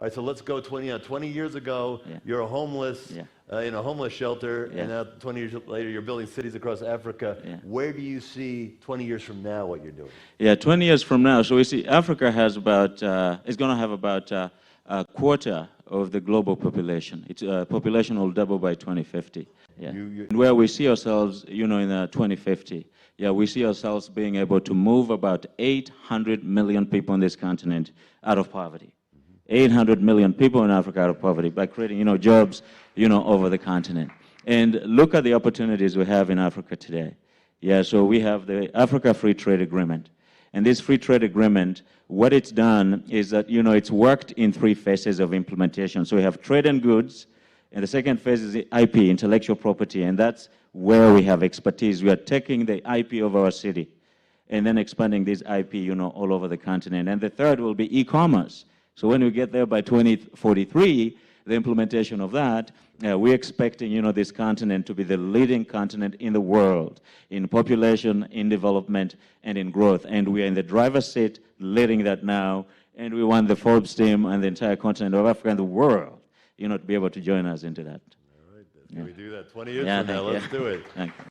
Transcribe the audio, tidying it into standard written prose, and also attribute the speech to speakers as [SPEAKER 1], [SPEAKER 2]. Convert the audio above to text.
[SPEAKER 1] All right, so let's go 20 years ago, you're a homeless, in a homeless shelter, and now 20 years later, you're building cities across Africa. Where do you see 20 years from now what you're doing?
[SPEAKER 2] Yeah, 20 years from now, so we see Africa has about, is going to have about a quarter of the global population. Its population will double by 2050. Yeah. And where we see ourselves, in 2050, we see ourselves being able to move about 800 million people on this continent out of poverty. 800 million people in Africa out of poverty by creating, jobs, over the continent. And look at the opportunities we have in Africa today. Yeah, so we have the Africa Free Trade Agreement. And this free trade agreement, what it's done is that, it's worked in 3 phases of implementation. So we have trade and goods, and the second phase is the IP, intellectual property, and that's where we have expertise. We are taking the IP of our city and then expanding this IP, all over the continent. And the third will be e-commerce. So when we get there by 2043, the implementation of that, we're expecting, this continent to be the leading continent in the world in population, in development, and in growth. And we are in the driver's seat leading that now. And we want the Forbes team and the entire continent of Africa and the world, to be able to join us into that.
[SPEAKER 1] All right, can we do that 20 years from now? Let's do it.
[SPEAKER 2] Thank you.